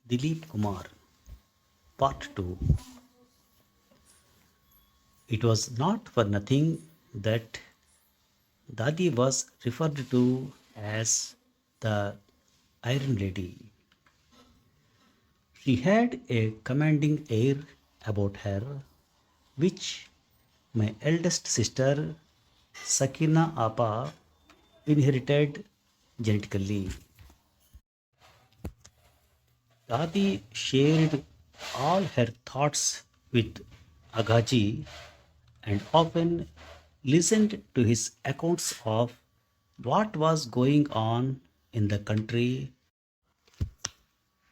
Dilip Kumar, Part 2. It was not for nothing that Dadi was referred to as the Iron Lady. She had a commanding air about her, which my eldest sister Sakina Appa inherited genetically. Dadi shared all her thoughts with Agaji and often listened to his accounts of what was going on in the country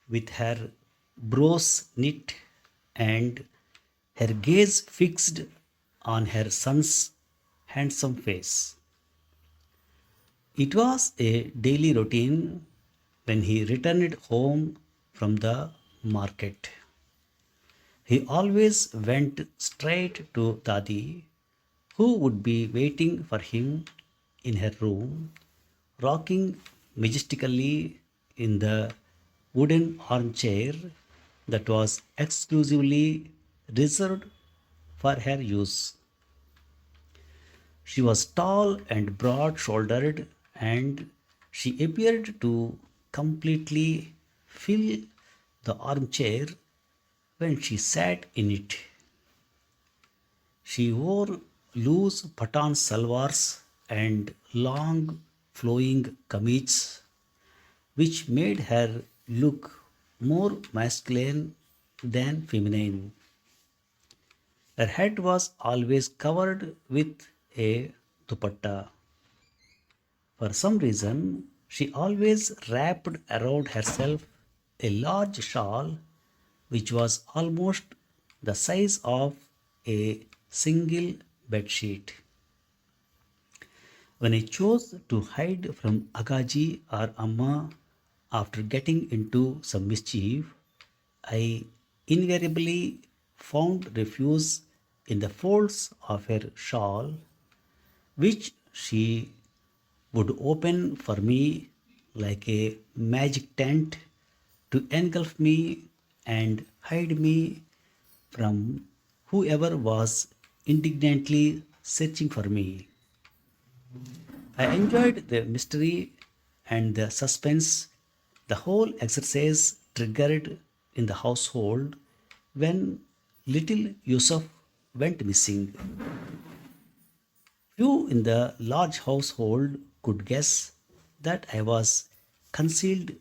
with her brows knit and her gaze fixed on her son's handsome face. It was a daily routine when he returned home from the market. He always went straight to Dadi, who would be waiting for him in her room, rocking majestically in the wooden armchair that was exclusively reserved for her use. She was tall and broad shouldered, and she appeared to completely fill the armchair when she sat in it. She wore loose patan salwars and long flowing kameez, which made her look more masculine than feminine. Her head was always covered with a dupatta. For some reason, she always wrapped around herself a large shawl which was almost the size of a single bedsheet. When I chose to hide from Agaji or Amma after getting into some mischief, I invariably found refuge in the folds of her shawl, which she would open for me like a magic tent to engulf me and hide me from whoever was indignantly searching for me. I enjoyed the mystery and the suspense the whole exercise triggered in the household when little Yusuf went missing. Few in the large household could guess that I was concealed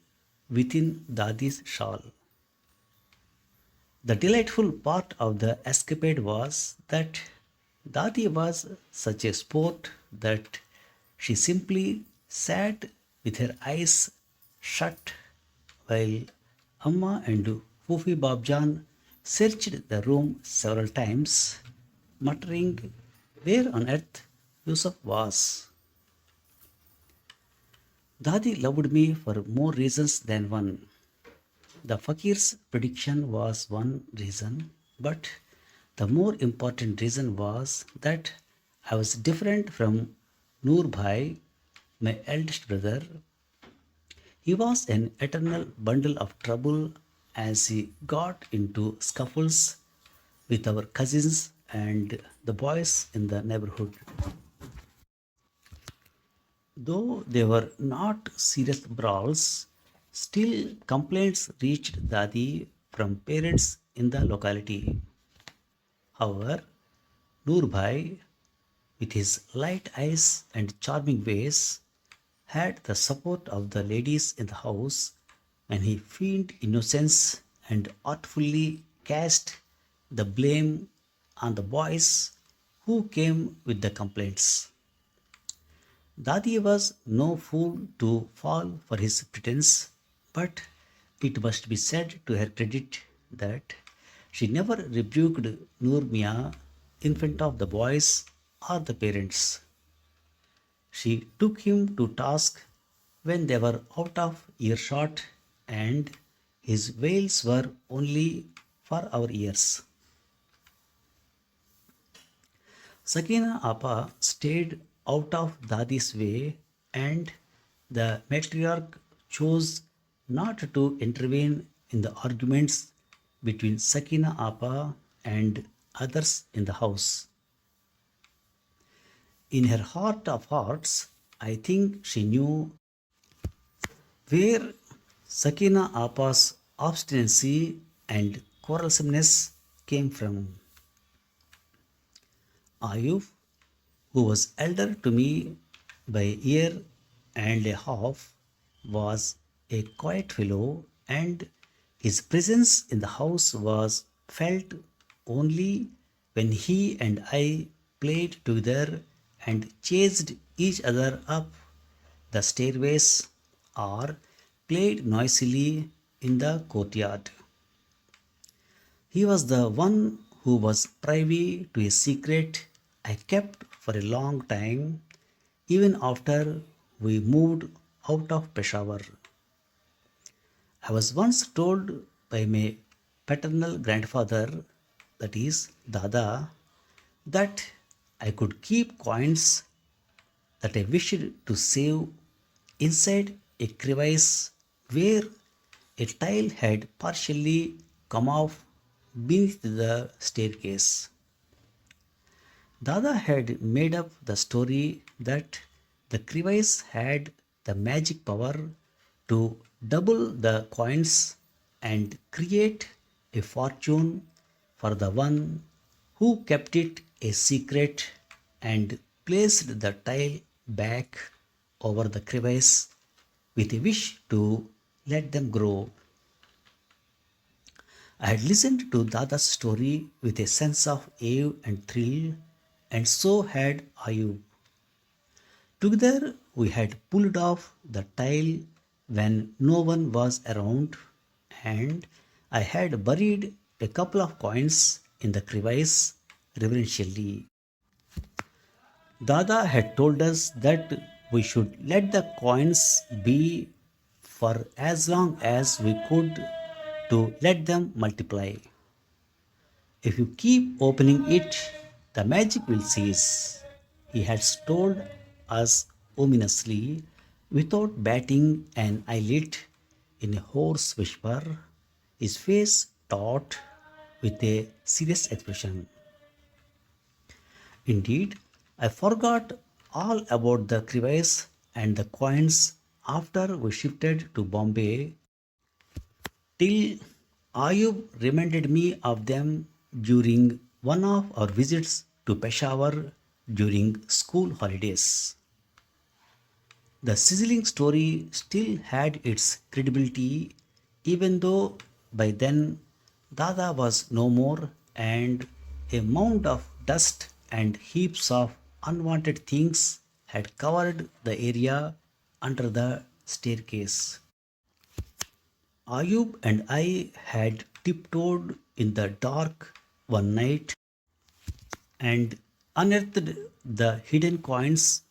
within Dadi's shawl. The delightful part of the escapade was that Dadi was such a sport that she simply sat with her eyes shut while Amma and Fufi Babjan searched the room several times, muttering where on earth Yusuf was. Dadi loved me for more reasons than one. The fakir's prediction was one reason, but the more important reason was that I was different from Noor Bhai, my eldest brother. He was an eternal bundle of trouble as he got into scuffles with our cousins and the boys in the neighborhood. Though they were not serious brawls, still complaints reached Dadi from parents in the locality. However, Noor Bhai, with his light eyes and charming ways, had the support of the ladies in the house when he feigned innocence and artfully cast the blame on the boys who came with the complaints. Dadi was no fool to fall for his pretense, but it must be said to her credit that she never rebuked Noor Mia in front of the boys or the parents. She took him to task when they were out of earshot and his wails were only for our ears. Sakina Appa stayed out of Dadi's way, and the matriarch chose not to intervene in the arguments between Sakina Appa and others in the house. In her heart of hearts, I think she knew where Sakina Appa's obstinacy and quarrelsomeness came from. Ayub, who was elder to me by a year and a half, was a quiet fellow, and his presence in the house was felt only when he and I played together and chased each other up the stairways or played noisily in the courtyard. He was the one who was privy to a secret I kept for a long time, even after we moved out of Peshawar. I was once told by my paternal grandfather, that is Dada, that I could keep coins that I wished to save inside a crevice where a tile had partially come off beneath the staircase. Dada had made up the story that the crevice had the magic power to double the coins and create a fortune for the one who kept it a secret and placed the tile back over the crevice with a wish to let them grow. I had listened to Dada's story with a sense of awe and thrill, and so had Ayub. Together we had pulled off the tile when no one was around, and I had buried a couple of coins in the crevice reverentially. Dada had told us that we should let the coins be for as long as we could to let them multiply. If you keep opening it, the magic will cease. He had told us ominously, without batting an eyelid, in a hoarse whisper, his face taut with a serious expression. Indeed, I forgot all about the crevice and the coins after we shifted to Bombay till Ayub reminded me of them during one of our visits to Peshawar during school holidays. The sizzling story still had its credibility, even though by then Dada was no more and a mound of dust and heaps of unwanted things had covered the area under the staircase. Ayub and I had tiptoed in the dark one night and unearthed the hidden coins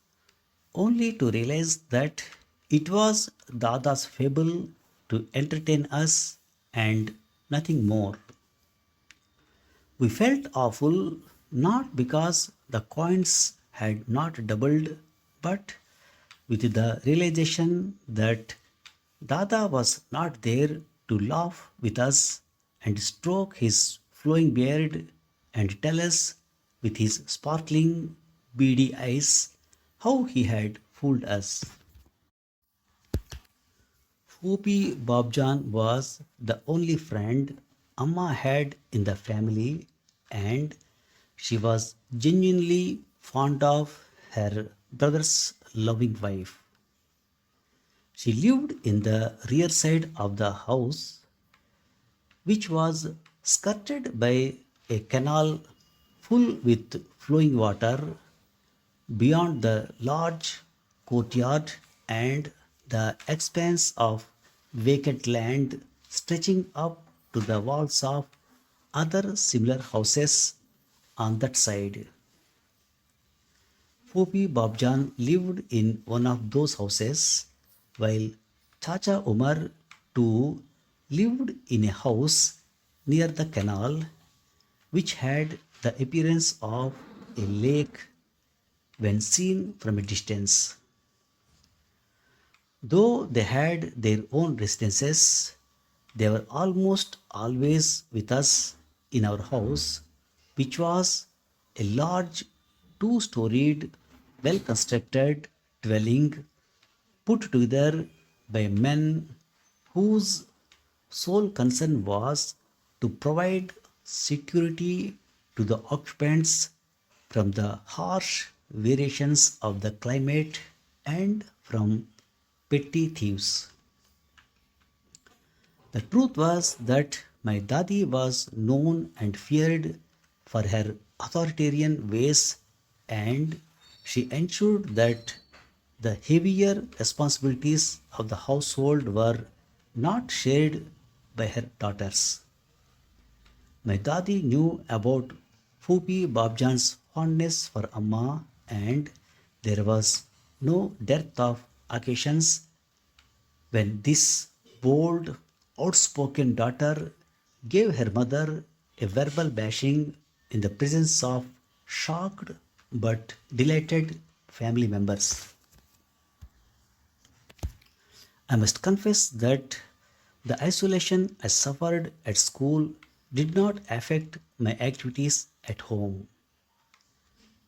only to realize that it was Dada's fable to entertain us and nothing more. We felt awful not because the coins had not doubled, but with the realization that Dada was not there to laugh with us and stroke his flowing beard and tell us with his sparkling beady eyes how he had fooled us. Hopi Babjan was the only friend Amma had in the family, and she was genuinely fond of her brother's loving wife. She lived in the rear side of the house, which was skirted by a canal full with flowing water beyond the large courtyard and the expanse of vacant land stretching up to the walls of other similar houses on that side. Popi Babjan lived in one of those houses, while Chacha Umar too lived in a house near the canal, which had the appearance of a lake when seen from a distance. Though they had their own residences, They were almost always with us in our house, which was a large two storied, well constructed dwelling put together by men whose sole concern was to provide security to the occupants from the harsh variations of the climate and from petty thieves. The truth was that my Dadi was known and feared for her authoritarian ways, and she ensured that the heavier responsibilities of the household were not shared by her daughters. My Dadi knew about Fupi Babjan's fondness for Amma, and there was no dearth of occasions when this bold, outspoken daughter gave her mother a verbal bashing in the presence of shocked but delighted family members. I must confess that the isolation I suffered at school did not affect my activities at home.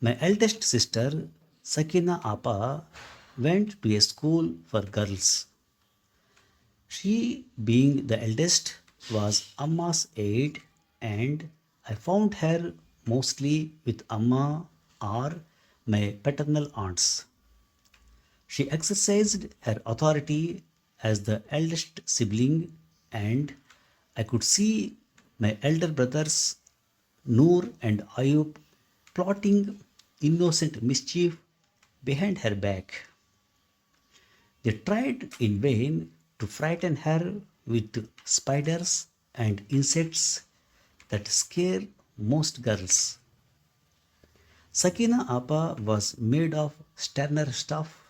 My eldest sister, Sakina Appa, went to a school for girls. She, being the eldest, was Amma's aide, and I found her mostly with Amma or my paternal aunts. She exercised her authority as the eldest sibling, and I could see my elder brothers, Noor and Ayub, plotting innocent mischief behind her back. They tried in vain to frighten her with spiders and insects that scare most girls. Sakina Appa was made of sterner stuff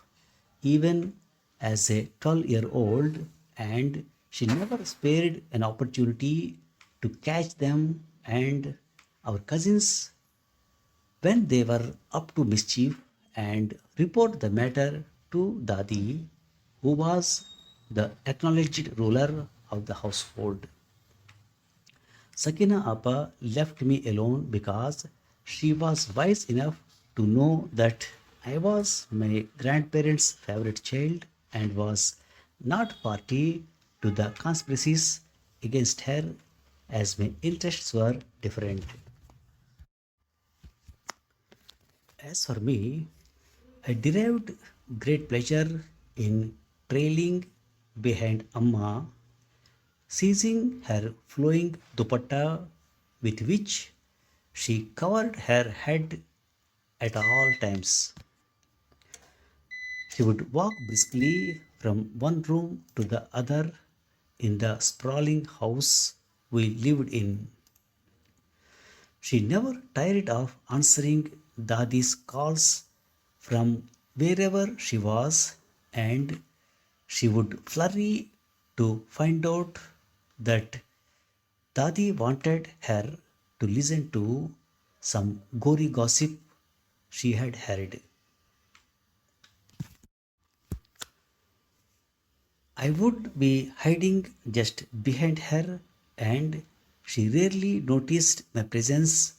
even as a 12-year-old, and she never spared an opportunity to catch them and our cousins when they were up to mischief and report the matter to Dadi, who was the acknowledged ruler of the household. Sakina Appa left me alone because she was wise enough to know that I was my grandparents' favorite child and was not party to the conspiracies against her as my interests were different. As for me, I derived great pleasure in trailing behind Amma, seizing her flowing dupatta with which she covered her head at all times. She would walk briskly from one room to the other in the sprawling house we lived in. She never tired of answering Dadi's calls from wherever she was, and she would flurry to find out that Dadi wanted her to listen to some gory gossip she had heard. I would be hiding just behind her, and she rarely noticed my presence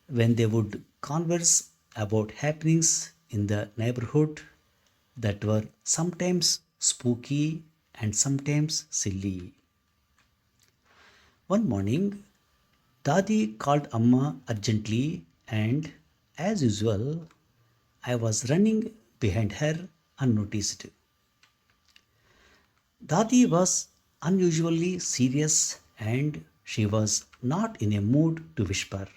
when they would converse about happenings in the neighborhood that were sometimes spooky and sometimes silly. One morning, Dadi called Amma urgently, and as usual, I was running behind her unnoticed. Dadi was unusually serious and she was not in a mood to whisper.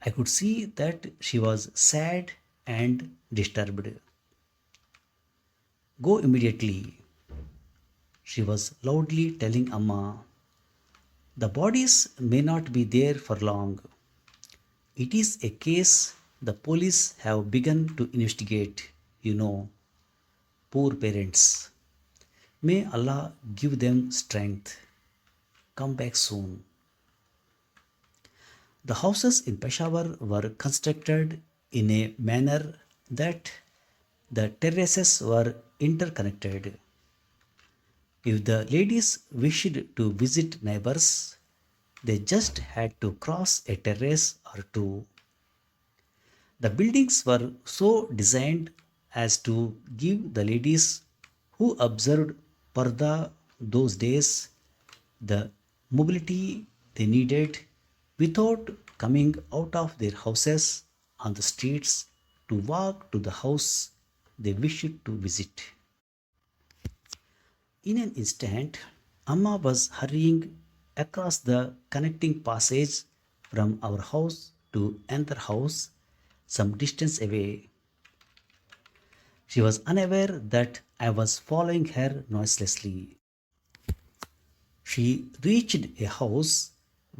I could see that she was sad and disturbed. Go immediately, she was loudly telling Amma. The bodies may not be there for long. It is a case the police have begun to investigate, you know, poor parents. May Allah give them strength. Come back soon. The houses in Peshawar were constructed in a manner that the terraces were interconnected. If the ladies wished to visit neighbors, they just had to cross a terrace or two. The buildings were so designed as to give the ladies who observed Parda those days the mobility they needed without coming out of their houses on the streets to walk to the house they wished to visit. In an instant, Amma was hurrying across the connecting passage from our house to another house some distance away. She was unaware that I was following her noiselessly. She reached a house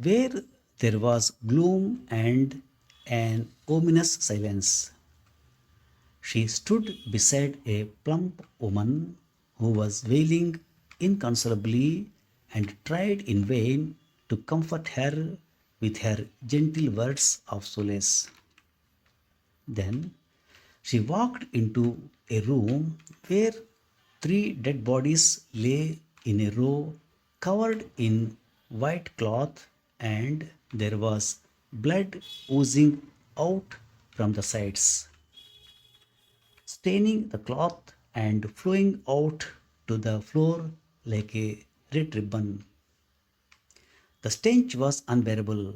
where there was gloom and an ominous silence. She stood beside a plump woman who was wailing inconsolably and tried in vain to comfort her with her gentle words of solace. Then she walked into a room where three dead bodies lay in a row covered in white cloth, and there was blood oozing out from the sides, staining the cloth and flowing out to the floor like a red ribbon. The stench was unbearable.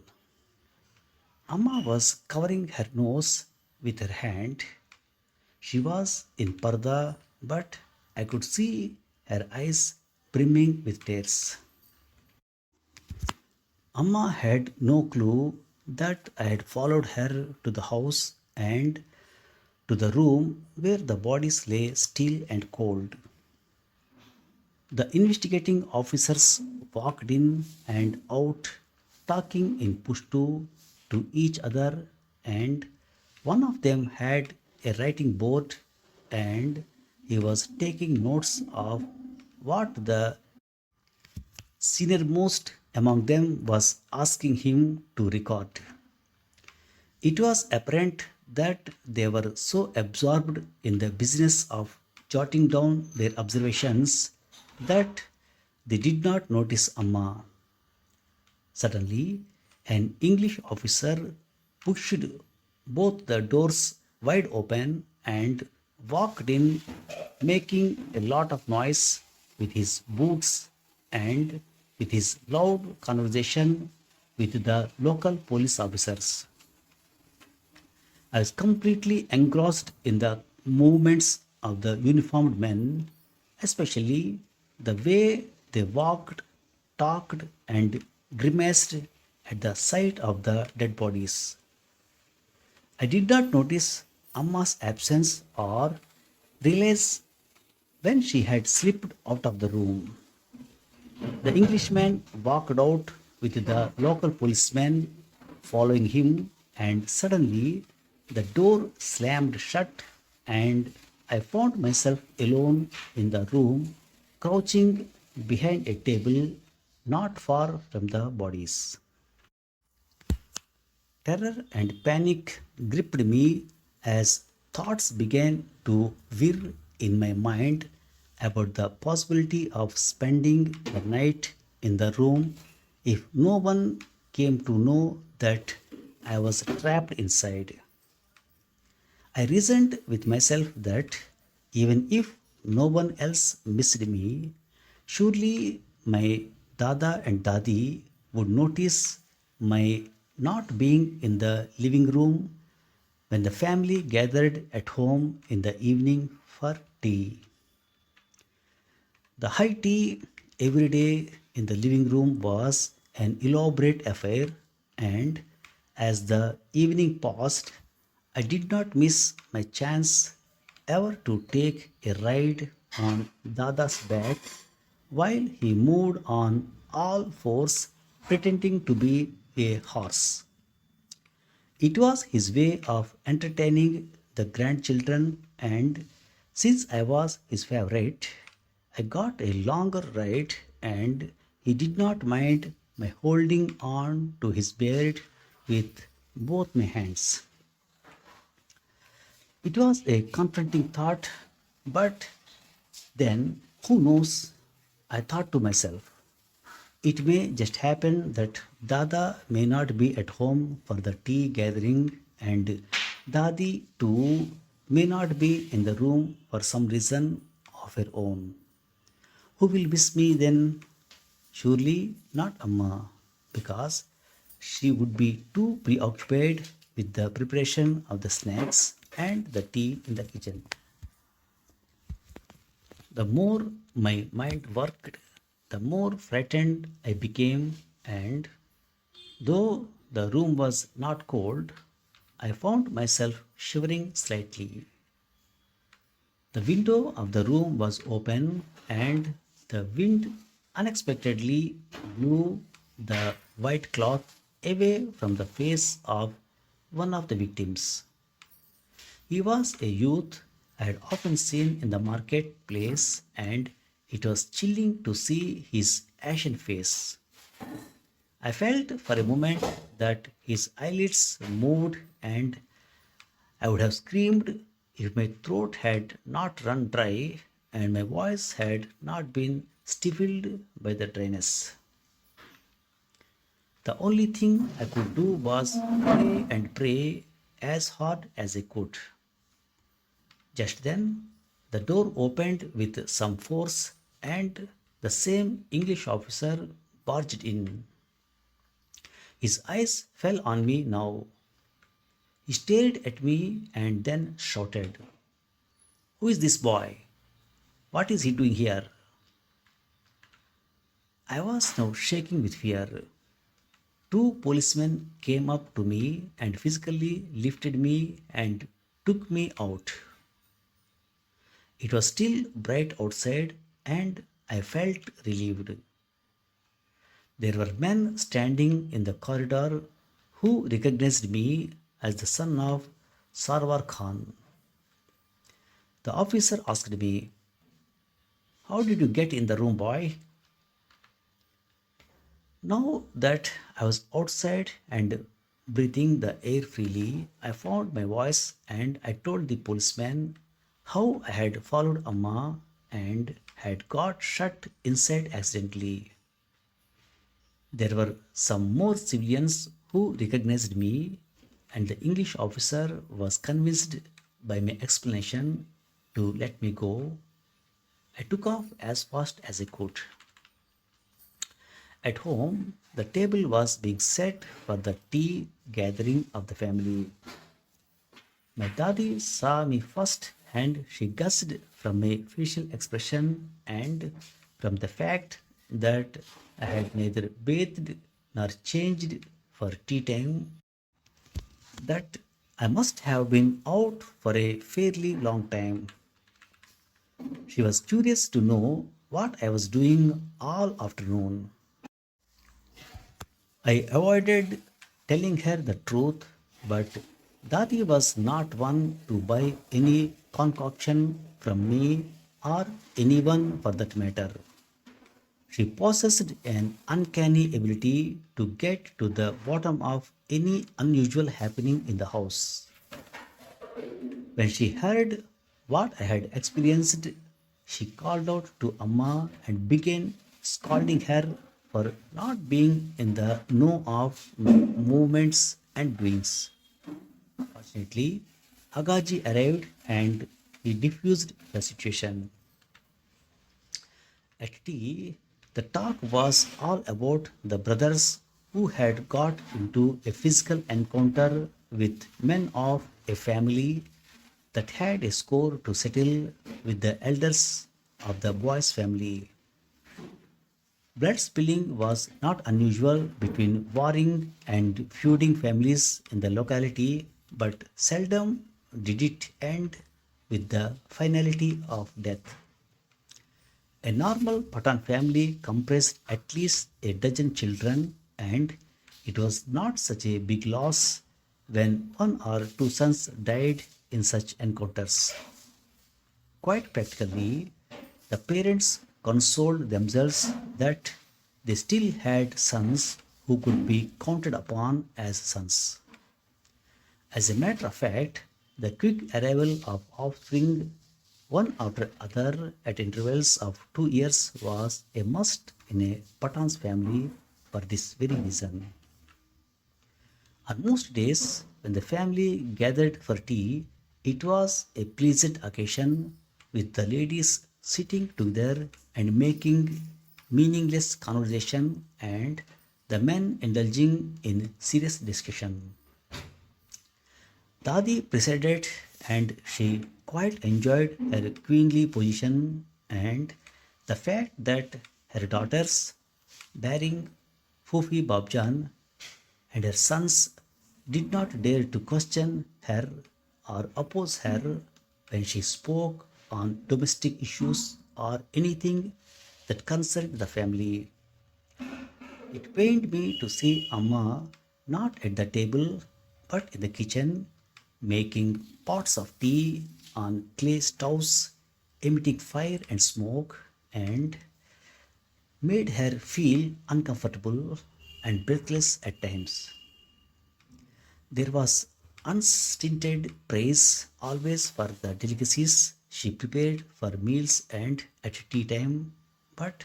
Amma was covering her nose with her hand. She was in Parda, but I could see her eyes brimming with tears. Amma had no clue that I had followed her to the house and to the room where the bodies lay still and cold. The investigating officers walked in and out, talking in Pushtu to each other, and one of them had a writing board and he was taking notes of what the seniormost among them was asking him to record. It was apparent that they were so absorbed in the business of jotting down their observations that they did not notice Amma. Suddenly, an English officer pushed both the doors wide open and walked in, making a lot of noise with his boots and with his loud conversation with the local police officers. I was completely engrossed in the movements of the uniformed men, especially the way they walked, talked, and grimaced at the sight of the dead bodies. I did not notice Amma's absence or realize when she had slipped out of the room. The Englishman walked out with the local policeman following him, and suddenly the door slammed shut, and I found myself alone in the room, crouching behind a table not far from the bodies. Terror and panic gripped me as thoughts began to whir in my mind about the possibility of spending the night in the room if no one came to know that I was trapped inside. I reasoned with myself that even if no one else missed me, surely my Dada and Dadi would notice my not being in the living room when the family gathered at home in the evening for tea. The high tea every day in the living room was an elaborate affair, and as the evening passed, I did not miss my chance ever to take a ride on Dada's back while he moved on all fours pretending to be a horse. It was his way of entertaining the grandchildren, and since I was his favorite, I got a longer ride and he did not mind my holding on to his beard with both my hands. It was a confronting thought, but then who knows? I thought to myself, it may just happen that Dada may not be at home for the tea gathering and Dadi too may not be in the room for some reason of her own. Who will miss me then? Surely not Amma, because she would be too preoccupied with the preparation of the snacks and the tea in the kitchen. The more my mind worked, the more frightened I became, and though the room was not cold, I found myself shivering slightly. The window of the room was open, and the wind unexpectedly blew the white cloth away from the face of one of the victims. He was a youth I had often seen in the marketplace, and it was chilling to see his ashen face. I felt for a moment that his eyelids moved, and I would have screamed if my throat had not run dry and my voice had not been stifled by the dryness. The only thing I could do was pray and pray as hard as I could. Just then, the door opened with some force, and the same English officer barged in. His eyes fell on me now. He stared at me and then shouted, "Who is this boy? What is he doing here?" I was now shaking with fear. Two policemen came up to me and physically lifted me and took me out. It was still bright outside and I felt relieved. There were men standing in the corridor who recognized me as the son of Sarwar Khan. The officer asked me, "How did you get in the room, boy?" Now that I was outside and breathing the air freely, I found my voice and I told the policeman how I had followed Amma and had got shut inside accidentally. There were some more civilians who recognized me, and the English officer was convinced by my explanation to let me go. I took off as fast as I could. At home, the table was being set for the tea gathering of the family. My daddy saw me first and she guessed from my facial expression and from the fact that I had neither bathed nor changed for tea time that I must have been out for a fairly long time. She was curious to know what I was doing all afternoon. I avoided telling her the truth, but Dadi was not one to buy any concoction from me or anyone for that matter. She possessed an uncanny ability to get to the bottom of any unusual happening in the house. When she heard what I had experienced, she called out to Amma and began scolding her for not being in the know of my movements and doings. Fortunately, Agaji arrived and he diffused the situation. At tea, the talk was all about the brothers who had got into a physical encounter with men of a family that had a score to settle with the elders of the boy's family. Blood spilling was not unusual between warring and feuding families in the locality, but seldom did it end with the finality of death. A normal Pathan family comprised at least a dozen children, and it was not such a big loss when one or two sons died in such encounters. Quite practically, the parents consoled themselves that they still had sons who could be counted upon as sons. As a matter of fact, the quick arrival of offspring one after other at intervals of 2 years was a must in a Pathan's family for this very reason. On most days, when the family gathered for tea, it was a pleasant occasion with the ladies sitting together and making meaningless conversation and the men indulging in serious discussion. Dadi presided and she quite enjoyed her queenly position and the fact that her daughters, bearing Fufi Babjan, and her sons did not dare to question her or oppose her when she spoke on domestic issues or anything that concerned the family. It pained me to see Amma not at the table but in the kitchen making pots of tea on clay stoves, emitting fire and smoke, and made her feel uncomfortable and breathless at times. There was unstinted praise always for the delicacies she prepared for meals and at tea time, but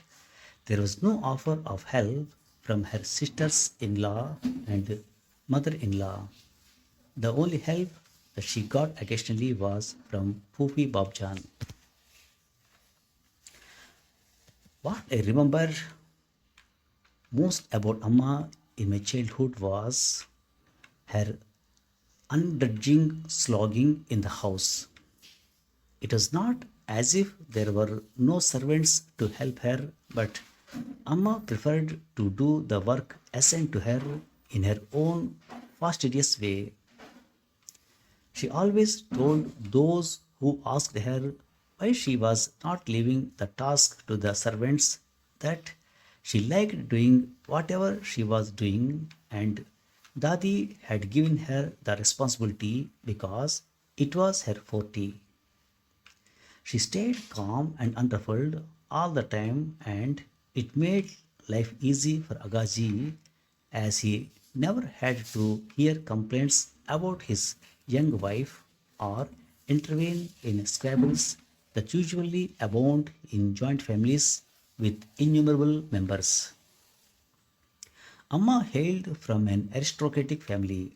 there was no offer of help from her sisters in law and mother in law. The only help that she got occasionally was from Fufi Babjan. What I remember most about Amma in my childhood was her ungrudging slogging in the house. It was not as if there were no servants to help her, but Amma preferred to do the work assigned to her in her own fastidious way. She always told those who asked her why she was not leaving the task to the servants that she liked doing whatever she was doing and Dadi had given her the responsibility because it was her forte. She stayed calm and unruffled all the time, and it made life easy for Agaji as he never had to hear complaints about his young wife or intervene in squabbles that usually abound in joint families with innumerable members. Amma hailed from an aristocratic family.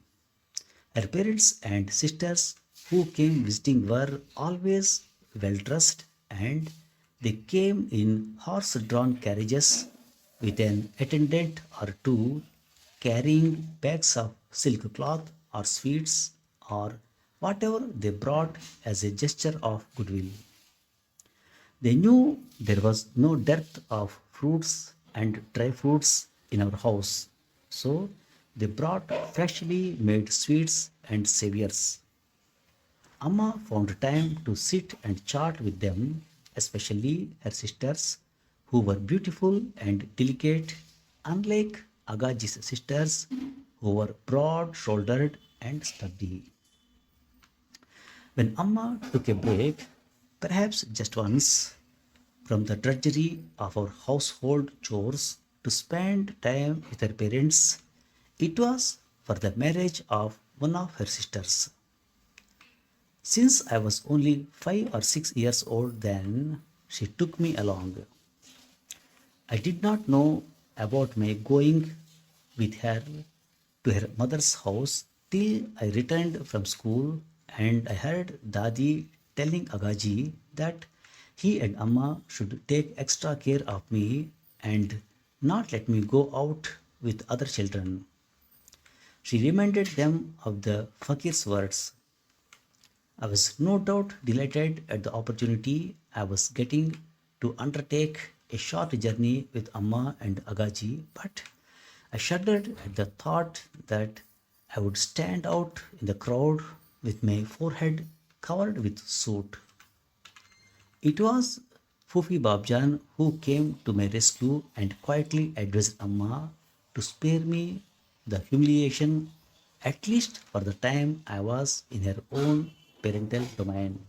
Her parents and sisters who came visiting were always well dressed and they came in horse drawn carriages with an attendant or two carrying bags of silk cloth or sweets or whatever they brought as a gesture of goodwill. They knew there was no dearth of fruits and dry fruits in our house, so they brought freshly made sweets and saviors. Amma found time to sit and chat with them, especially her sisters, who were beautiful and delicate, unlike Agaji's sisters, who were broad shouldered and sturdy. When Amma took a break, perhaps just once, from the drudgery of our household chores to spend time with her parents, it was for the marriage of one of her sisters. Since I was only 5 or 6 years old then, she took me along. I did not know about my going with her to her mother's house till I returned from school and I heard Dadi telling Agaji that he and Amma should take extra care of me and not let me go out with other children. She reminded them of the fakir's words. I was no doubt delighted at the opportunity I was getting to undertake a short journey with Amma and Agaji, but I shuddered at the thought that I would stand out in the crowd with my forehead covered with soot. It was Fufi Babjan who came to my rescue and quietly advised Amma to spare me the humiliation, at least for the time I was in her own parental domain.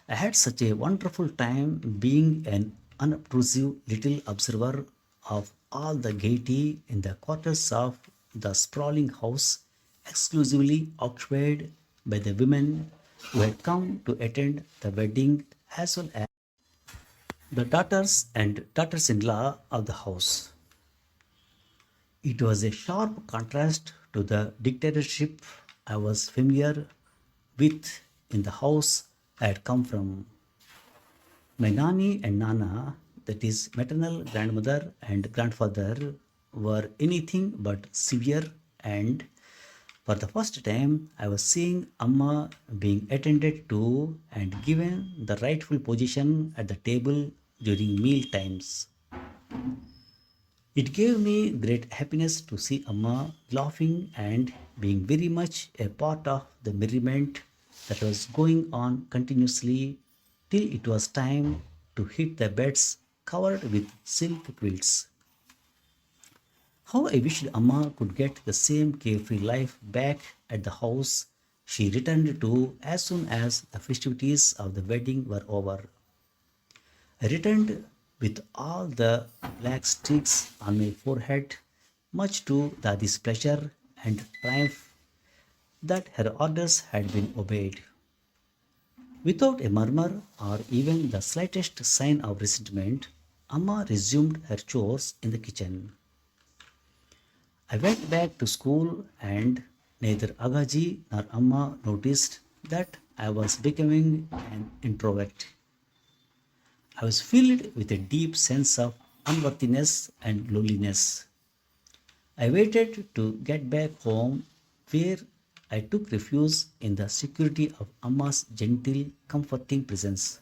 I had such a wonderful time being an unobtrusive little observer of all the gaiety in the quarters of the sprawling house exclusively occupied by the women who had come to attend the wedding as well as the daughters and daughters in law of the house. It was a sharp contrast to the dictatorship I was familiar with in the house I had come from. My Nani and Nana, that is, maternal grandmother and grandfather, were anything but severe, and for the first time, I was seeing Amma being attended to and given the rightful position at the table during meal times. It gave me great happiness to see Amma laughing and being very much a part of the merriment that was going on continuously till it was time to hit the beds covered with silk quilts. How I wished Amma could get the same carefree life back at the house she returned to as soon as the festivities of the wedding were over. I returned with all the black streaks on my forehead, much to Dadi's pleasure and triumph that her orders had been obeyed. Without a murmur or even the slightest sign of resentment, Amma resumed her chores in the kitchen. I went back to school and neither Agaji nor Amma noticed that I was becoming an introvert. I was filled with a deep sense of unworthiness and loneliness. I waited to get back home where I took refuge in the security of Amma's gentle, comforting presence.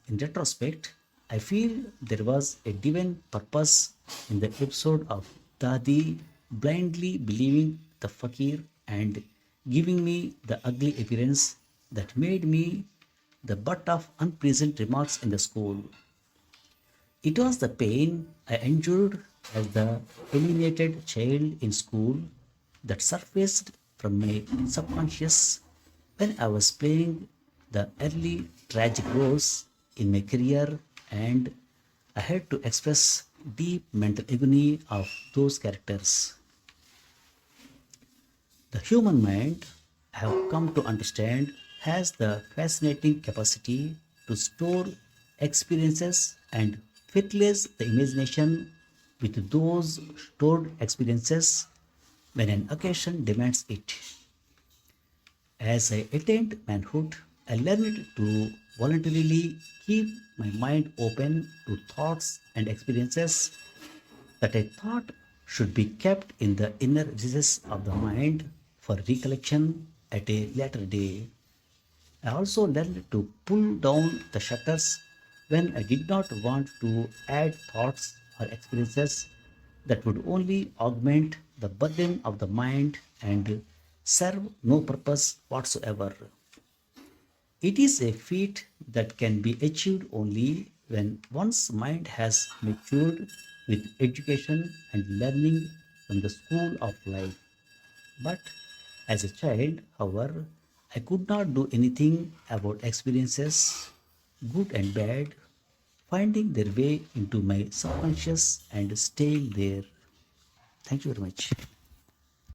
In retrospect, I feel there was a divine purpose in the episode of Dadi blindly believing the fakir and giving me the ugly appearance that made me the butt of unpleasant remarks in the school. It was the pain I endured as the alienated child in school that surfaced from my subconscious when I was playing the early tragic roles in my career, and I had to express deep mental agony of those characters. The human mind, I have come to understand, has the fascinating capacity to store experiences and fertilize the imagination with those stored experiences when an occasion demands it. As I attained manhood, I learned to voluntarily keep my mind open to thoughts and experiences that I thought should be kept in the inner recesses of the mind for recollection at a later day. I also learned to pull down the shutters when I did not want to add thoughts or experiences that would only augment the burden of the mind and serve no purpose whatsoever. It is a feat that can be achieved only when one's mind has matured with education and learning from the school of life. But as a child, however, I could not do anything about experiences, good and bad, finding their way into my subconscious and staying there. Thank you very much.